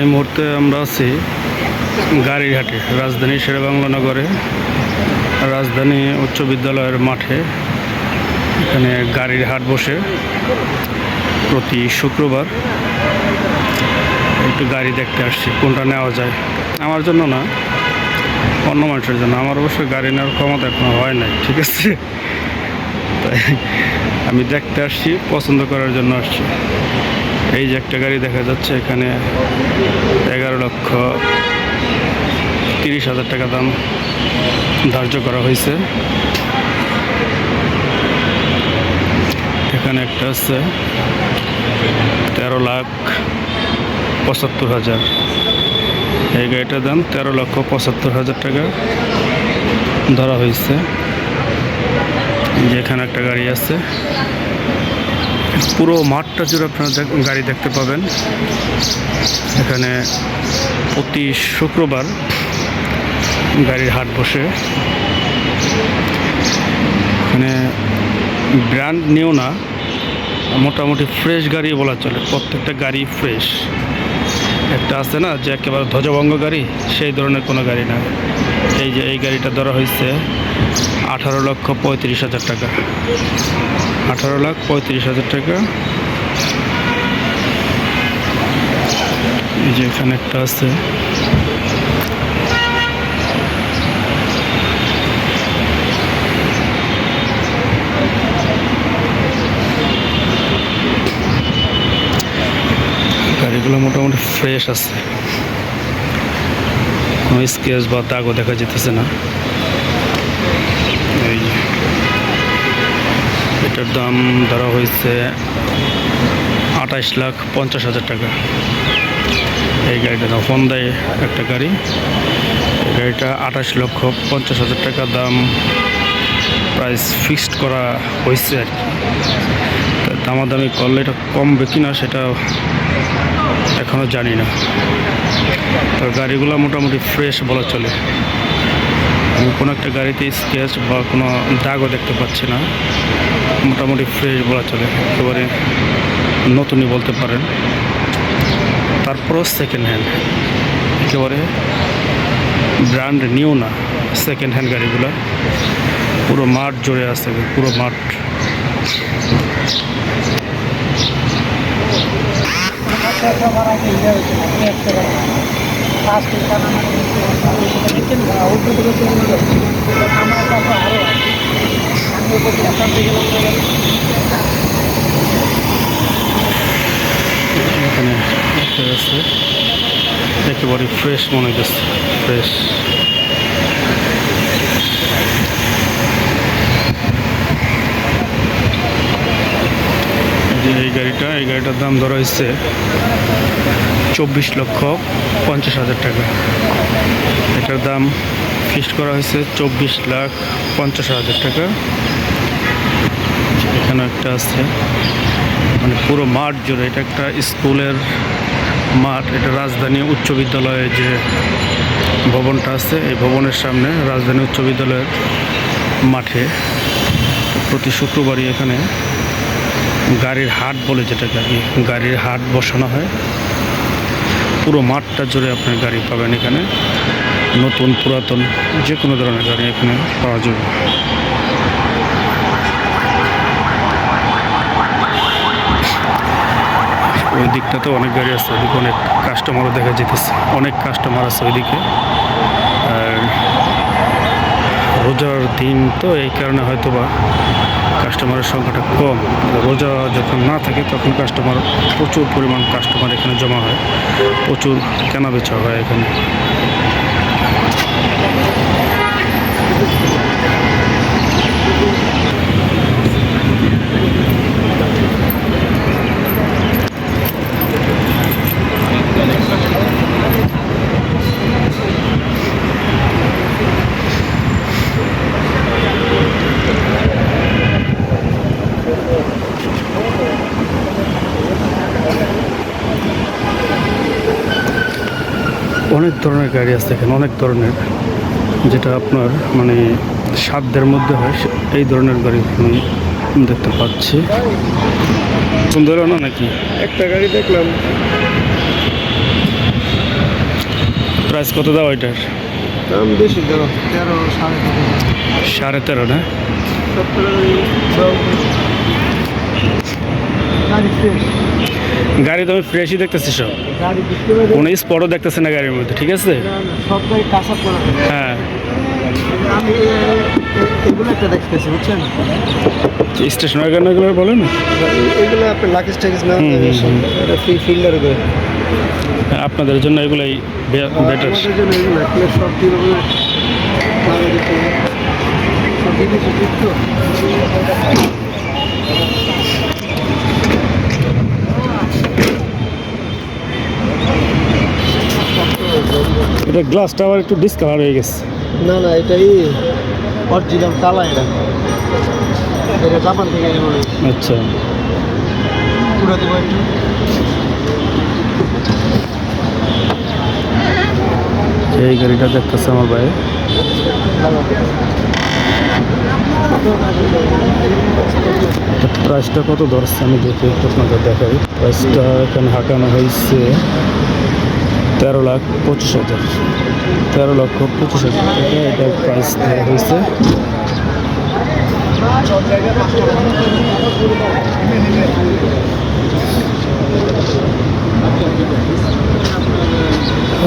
এই মুহূর্তে আমরা আছি গাড়িঘাটে, রাজধানী শেরেবাংলা নগরে, রাজধানী উচ্চ বিদ্যালয়ের মাঠে। এখানে গাড়ির হাট বসে প্রতি শুক্রবার। একটু গাড়ি দেখতে আসছি, কোনটা নেওয়া যায়। আমার জন্য না, অন্য মানুষের জন্য। আমার অবশ্য গাড়ি নেওয়ার ক্ষমতা এখনো হয় নাই, ঠিক আছে। তাই আমি দেখতে আসছি, পছন্দ করার জন্য আসছি। এই যে একটা গাড়ি দেখা যাচ্ছে, এখানে 11,30,000 টাকা দাম ধার্য করা হয়েছে। এখানে একটা আছে 13,75,000। এই গাড়িটার দাম 13,75,000 টাকা ধরা হয়েছে। যেখানে একটা গাড়ি আছে, পুরো মাঠটা জুড়ে আপনারা গাড়ি দেখতে পাবেন। এখানে প্রতি শুক্রবার গাড়ির হাট বসে। এখানে ব্র্যান্ড নিউ না, মোটামুটি ফ্রেশ গাড়ি বলা চলে। প্রত্যেকটা গাড়ি ফ্রেশ। একটা আছে না যে একেবারে ধ্বজভঙ্গ গাড়ি, সেই ধরনের কোনো গাড়ি না। এই যে এই গাড়িটা ধরা হয়েছে 18,35,000 টাকা। 18,35,000 টাকা। এই যে এখানে একটা আছে, গাড়িগুলো মোটামুটি ফ্রেশ আছে, কোনো স্কেচ বা দাগও দেখা যেতেছে না। এই এটার দাম ধরা হয়েছে 28,50,000 টাকা। এই গাড়িটা দাম হন্ডাই একটা গাড়ি। এই গাড়িটা 28,50,000 টাকা দাম প্রাইস ফিক্সড করা হয়েছে আর কি। দামাদামি করলে এটা কমবে কি না সেটা এখনও জানি না। তো গাড়িগুলো মোটামুটি ফ্রেশ বলা চলে। আমি কোনো একটা গাড়িতে স্কেচ বা কোনো দাগও দেখতে পাচ্ছি না। মোটামুটি ফ্রেশ বলা চলে, একেবারে নতুনই বলতে পারেন। তারপরও সেকেন্ড হ্যান্ড, একেবারে ব্র্যান্ড নিউ না, সেকেন্ড হ্যান্ড গাড়িগুলো। পুরো মাঠ জুড়ে আছে, পুরো মাঠ। এখানে একটা আছে, একেবারে ফ্রেশ মনে হচ্ছে, ফ্রেশ। এই গাড়িটার দাম ধরা হয়েছে 24,50,000 টাকা। এটার দাম ফিক্সড করা হয়েছে 24,50,000 টাকা। এখানে একটা আছে, মানে পুরো মাঠ জুড়ে। এটা একটা স্কুলের মাঠ। এটা রাজধানী উচ্চ বিদ্যালয়ে যে ভবনটা আছে, এই ভবনের সামনে রাজধানী উচ্চ বিদ্যালয়ের মাঠে প্রতি শুক্রবারই এখানে গাড়ির হাট বলে, যেটাকে আর কি গাড়ির হাট বসানো হয়। পুরো মাঠটা জুড়ে আপনার গাড়ি পাবেন এখানে। নতুন পুরাতন যে কোনো ধরনের গাড়ি এখানে পাওয়া যাবে। ওই দিকটাতে অনেক গাড়ি আছে, ওইদিকে অনেক কাস্টমারও দেখা যেতেছে, অনেক কাস্টমার আছে ওইদিকে। আর রোজার দিন তো, এই কারণে হয়তো বা কাস্টমারের সংখ্যাটা কম। রোজা যখন না থাকে তখন কাস্টমার, প্রচুর পরিমাণ কাস্টমার এখানে জমা হয়, প্রচুর কেনা বেচা হয় এখানে। অনেক ধরনের গাড়ি আছে এখানে, অনেক ধরনের, যেটা আপনার মানে সাধ্যের মধ্যে হয় এই ধরনের গাড়ি আমি দেখতে পাচ্ছি। সুন্দর না নাকি? একটা গাড়ি দেখলাম প্রাইস কত দাও এটার? দাম বেশি দাও 13 13.5 না? গাড়ি তুমি ফ্রেশই দেখতেছি সব, কোনো স্পটও দেখতেছে না গাড়ির মধ্যে, ঠিক আছে? সব গাড়ি কাঁচা করা। হ্যাঁ, আমি এগুলো একটা দেখতেছি বুঝছেন, স্টেশনারি গাড়িগুলো বলেন না, এগুলো আপনার লাকিস টাকিস না ফ্রি ফিল্ডার করে আপনাদের জন্য এগুলাই বেটার। আমাদের জন্য এগুলো একটা সব কীভাবে সব বিদেশি যুক্ত। এটা গ্লাসটা আবার একটু ডিসকালার হয়ে গেছে। না না এটাই অরিজিনাল তালা, এটা এটা জাপান থেকে আনি মনে হয়। আচ্ছা, পুরো দেবো একটু। এই গাড়িটা দেখতেছে আমার ভাই, প্রাইসটা কত ধরছে আমি দেখে আপনাদের দেখাই। প্রাইসটা এখানে হাঁকানো হয়েছে 13,25,000, 13,25,000 টাকা এটার প্রাইস দেওয়া হয়েছে।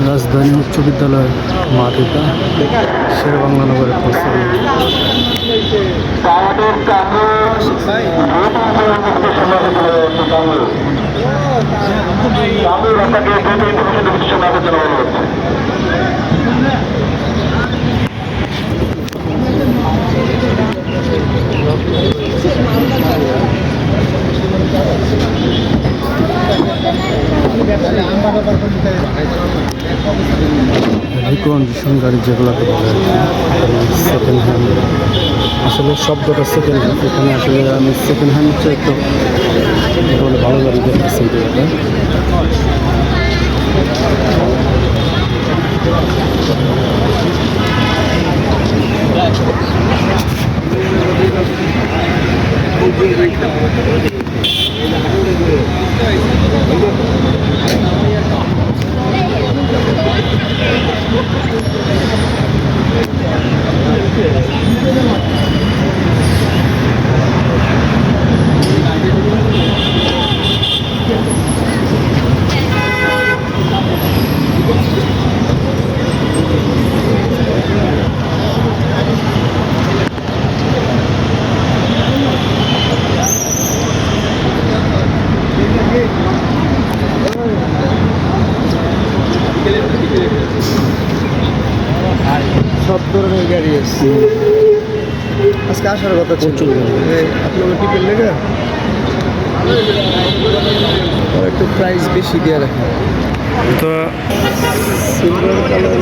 রাজধানী উচ্চ বিদ্যালয় মাঠ, এটা শেরেবাংলা নগরের পাশে। রিকন্ডিশন গাড়ি যেগুলোকে বলে সেকেন্ড হ্যান্ড, আসলে শব্দটা সেকেন্ড হ্যান্ড, এখানে আসলে আমি সেকেন্ড হ্যান্ড হচ্ছে একটু বলে ভালো গাড়ি দেখতেছি এটা। সব ধরনের গাড়ি আছে আজকে আসার কথা ছিল। আপনার টিপের লেগে আর একটু প্রাইস বেশি দিয়ে রাখেন তো সিলভার কালার।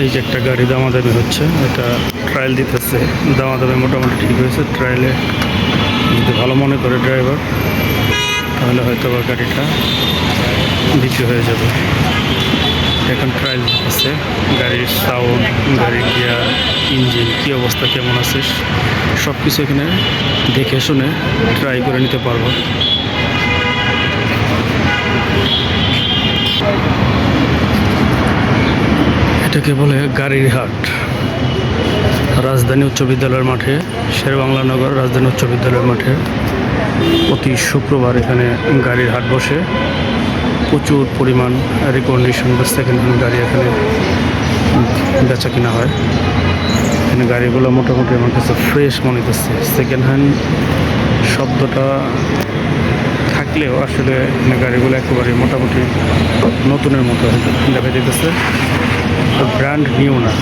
এই যে একটা গাড়ি দামাদামি হচ্ছে, এটা ট্রায়াল দিতেছে, দামাদামি মোটামুটি ঠিক হয়েছে। ট্রায়ালে যদি ভালো মনে করে ড্রাইভার, তাহলে হয়তো বা গাড়িটা বিক্রি হয়ে যাবে। এখন ট্রায়াল দিতেছে গাড়ির সাউন্ড, গাড়ির গিয়ার, ইঞ্জিন কী অবস্থা, কেমন আছে, সব কিছু এখানে দেখে শুনে ট্রাই করে নিতে পারবো। এটাকে বলে গাড়ির হাট, রাজধানী উচ্চ বিদ্যালয়ের মাঠে, শেরেবাংলা নগর রাজধানী উচ্চ বিদ্যালয়ের মাঠে প্রতি শুক্রবার এখানে গাড়ির হাট বসে। প্রচুর পরিমাণ রিকন্ডিশন বা সেকেন্ড হ্যান্ড গাড়ি এখানে বেচা কিনা হয়। এখানে গাড়িগুলো মোটামুটি আমার কাছে ফ্রেশ মনে হচ্ছে। সেকেন্ড হ্যান্ড শব্দটা থাকলেও আসলে এখানে গাড়িগুলো একেবারে মোটামুটি নতুনের মতো দেখা যেতেছে, ব্র্যান্ড নিউ না,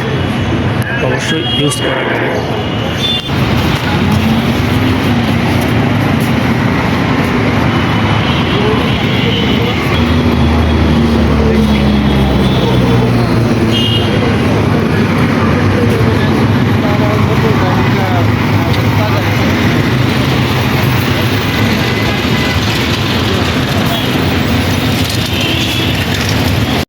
অবশ্যই ইউজ করা গাড়ি।